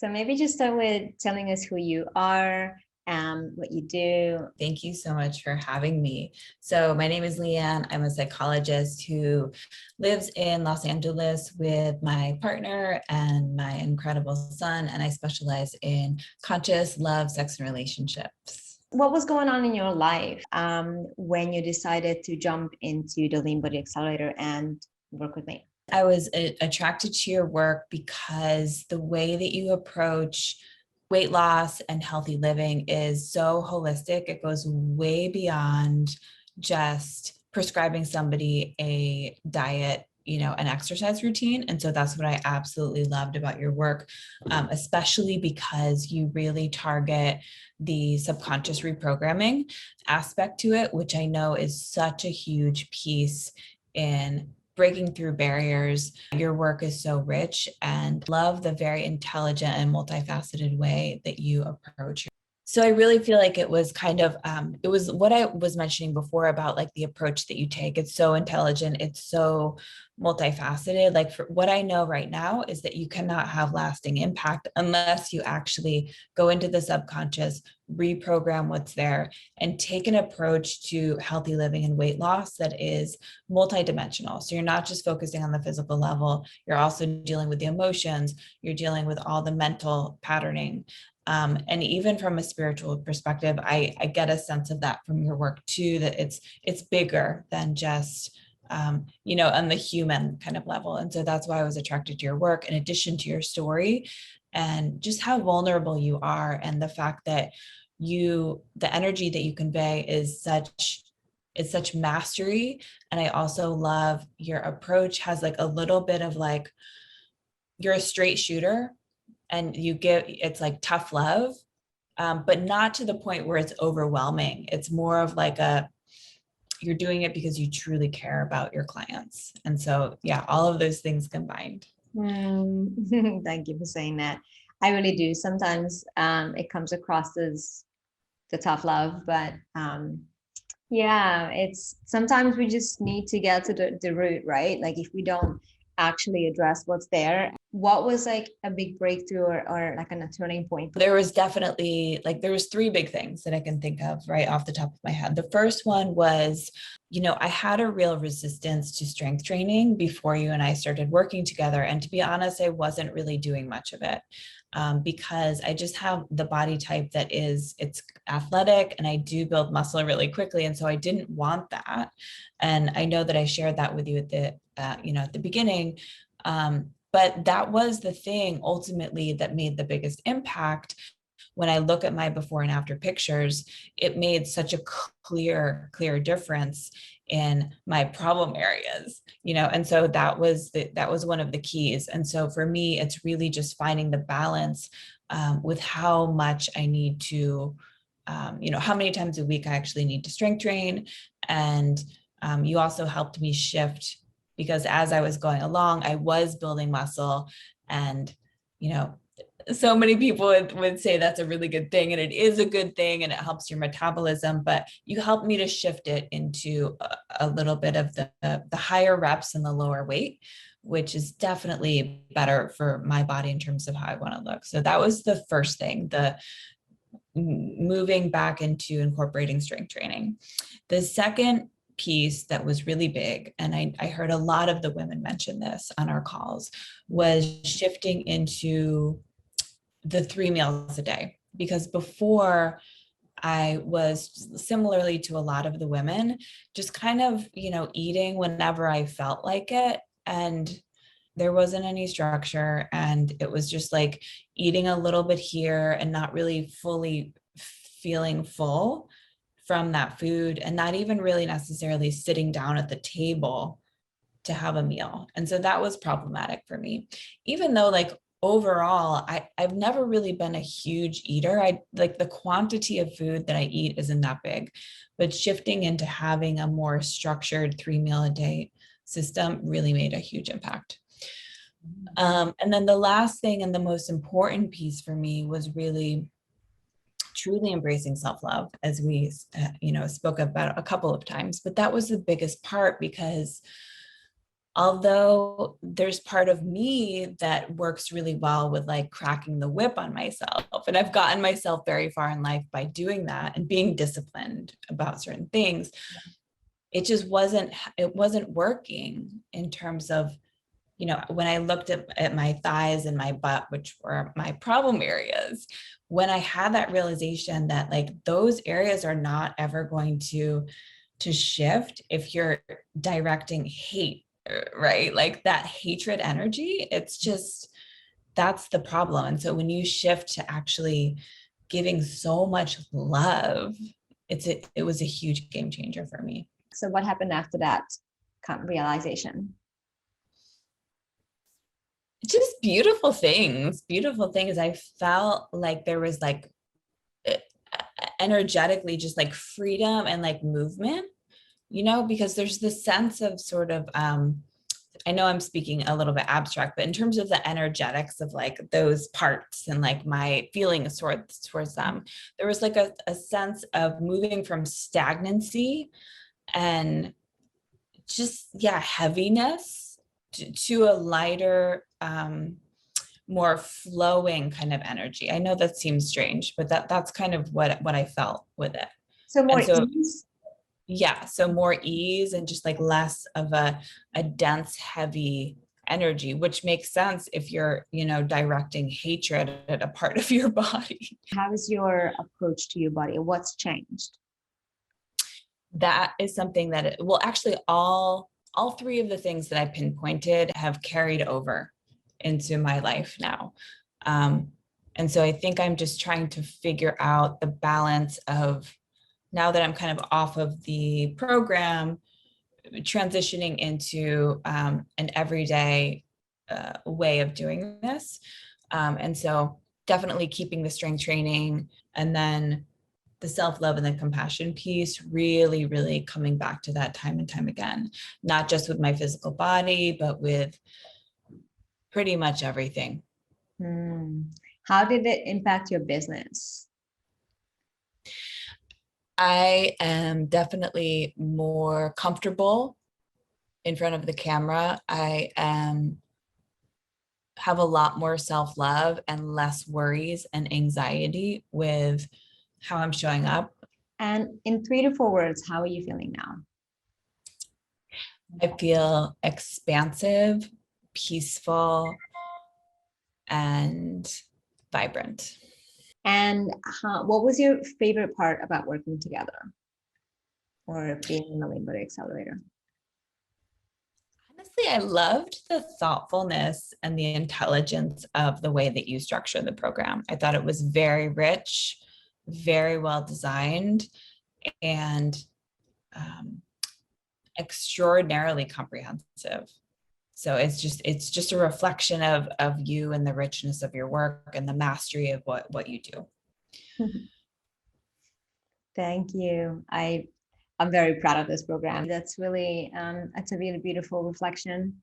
So maybe just start with telling us who you are, what you do. Thank you so much for having me. So my name is Leigh-Anne. I'm a psychologist who lives in Los Angeles with my partner and my incredible son, and I specialize in conscious love, sex, and relationships. What was going on in your life when you decided to jump into the Lean Body Accelerator and work with me? I was attracted to your work because the way that you approach weight loss and healthy living is so holistic. It goes way beyond just prescribing somebody a diet, an exercise routine. And so that's what I absolutely loved about your work, especially because you really target the subconscious reprogramming aspect to it, which I know is such a huge piece in breaking through barriers. Your work is so rich, and love the very intelligent and multifaceted way that you approach. So I really feel like it was kind of, it was what I was mentioning before about like the approach that you take. It's so intelligent. It's so multifaceted. Like for what I know right now is that you cannot have lasting impact unless you actually go into the subconscious, reprogram what's there, and take an approach to healthy living and weight loss that is multidimensional. So you're not just focusing on the physical level, you're also dealing with the emotions, you're dealing with all the mental patterning. And even from a spiritual perspective, I get a sense of that from your work too, that it's bigger than just on the human kind of level. And so that's why I was attracted to your work, in addition to your story and just how vulnerable you are, and the fact that the energy that you convey is such mastery. And I also love your approach has like a little bit of like, you're a straight shooter, and it's like tough love, but not to the point where it's overwhelming. It's more of like you're doing it because you truly care about your clients. And so, yeah, all of those things combined. Thank you for saying that. I really do. Sometimes it comes across as the tough love, but yeah, it's sometimes we just need to get to the root, right? Like if we don't actually address what's there. What was like a big breakthrough or like a turning point? There was definitely there was three big things that I can think of right off the top of my head. The first one was, I had a real resistance to strength training before you and I started working together. And to be honest, I wasn't really doing much of it. Because I just have the body type it's athletic, and I do build muscle really quickly. And so I didn't want that. And I know that I shared that with you at the beginning. But that was the thing ultimately that made the biggest impact. When I look at my before and after pictures, it made such a clear difference in my problem areas, and so that was one of the keys. And so for me, it's really just finding the balance with how much I need to, how many times a week I actually need to strength train. And you also helped me shift, because as I was going along, I was building muscle, and, so many people would say that's a really good thing, and it is a good thing, and it helps your metabolism, but you helped me to shift it into a little bit of the higher reps and the lower weight, which is definitely better for my body in terms of how I want to look. So that was the first thing, the moving back into incorporating strength training. The second piece that was really big, and I heard a lot of the women mention this on our calls, was shifting into the 3 meals a day. Because before, I was similarly to a lot of the women, just kind of, eating whenever I felt like it. And there wasn't any structure. And it was just like eating a little bit here and not really fully feeling full from that food, and not even really necessarily sitting down at the table to have a meal. And so that was problematic for me, even though overall, I've never really been a huge eater. I like the quantity of food that I eat isn't that big, but shifting into having a more structured 3 meal a day system really made a huge impact. And then the last thing and the most important piece for me was really truly embracing self-love, as we spoke about a couple of times. But that was the biggest part, because Although there's part of me that works really well with like cracking the whip on myself. And I've gotten myself very far in life by doing that and being disciplined about certain things. It wasn't working in terms of, you know, when I looked at my thighs and my butt, which were my problem areas, when I had that realization that like those areas are not ever going to shift if you're directing hate, right? Like that hatred energy, it's just, that's the problem. And so when you shift to actually giving so much love, it was a huge game changer for me. So what happened after that kind of realization? Just beautiful things, beautiful things. I felt like there was like energetically just like freedom and like movement, you know, because there's this sense of sort of I know I'm speaking a little bit abstract, but in terms of the energetics of like those parts and like my feelings towards them, there was like a sense of moving from stagnancy and just, yeah, heaviness to a lighter, more flowing kind of energy. I know that seems strange, but that's kind of what I felt with it. So more And so ease. yeah, so more ease and just like less of a dense, heavy energy, which makes sense if you're, you know, directing hatred at a part of your body. How is your approach to your body? What's changed? That is something that, well, actually all three of the things that I pinpointed have carried over into my life now. And so I think I'm just trying to figure out the balance of, now that I'm kind of off of the program, transitioning into an everyday way of doing this. And so definitely keeping the strength training, and then the self-love and the compassion piece, really, really coming back to that time and time again, not just with my physical body, but with pretty much everything. How did it impact your business? I am definitely more comfortable in front of the camera. Have a lot more self-love and less worries and anxiety with how I'm showing up. And in 3 to 4 words, how are you feeling now? I feel expansive, peaceful, and vibrant. And what was your favorite part about working together or being in the Lean Accelerator? Honestly, I loved the thoughtfulness and the intelligence of the way that you structure the program. I thought it was very rich, very well designed, and extraordinarily comprehensive. So it's just a reflection of you and the richness of your work and the mastery of what you do. Thank you. I'm very proud of this program. That's really it's a really beautiful reflection.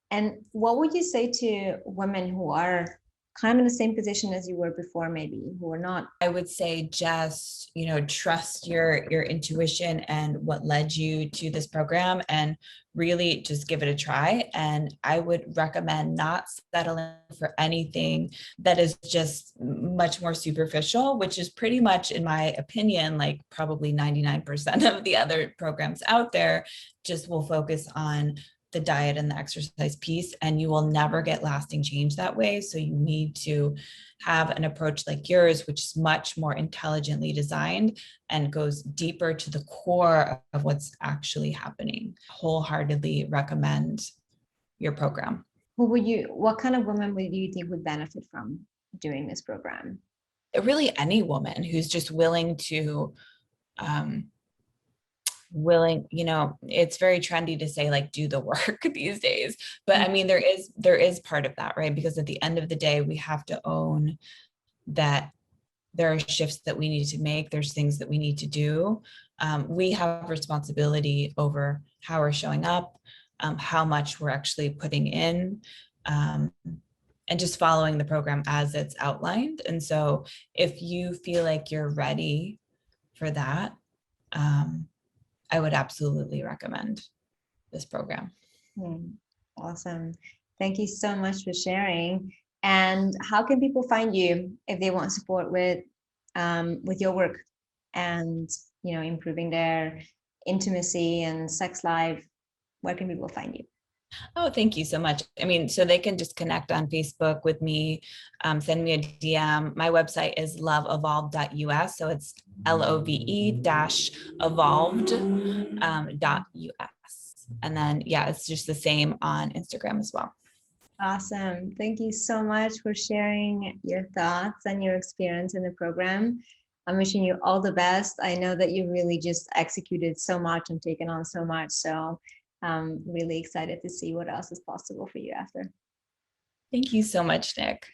And what would you say to women who are kind of in the same position as you were before, maybe who are not? I would say just, you know, trust your intuition and what led you to this program, and really just give it a try. And I would recommend not settling for anything that is just much more superficial, which is pretty much, in my opinion, like probably 99% of the other programs out there just will focus on the diet and the exercise piece, and you will never get lasting change that way. So you need to have an approach like yours, which is much more intelligently designed and goes deeper to the core of what's actually happening. Wholeheartedly recommend your program. What kind of women would you think would benefit from doing this program? Really any woman who's just willing to you know, it's very trendy to say like do the work these days, but I mean there is part of that, right? Because at the end of the day we have to own that there are shifts that we need to make, there's things that we need to do. We have responsibility over how we're showing up, how much we're actually putting in, and just following the program as it's outlined. And so if you feel like you're ready for that, I would absolutely recommend this program. Awesome. Thank you so much for sharing. And how can people find you if they want support with your work and improving their intimacy and sex life? Where can people find you? Oh, thank you so much. I mean, so they can just connect on Facebook with me, send me a DM. My website is loveevolved.us. So it's LOVE dash evolved .us. And then, yeah, it's just the same on Instagram as well. Awesome. Thank you so much for sharing your thoughts and your experience in the program. I'm wishing you all the best. I know that you really just executed so much and taken on so much. So I'm really excited to see what else is possible for you after. Thank you so much, Nick.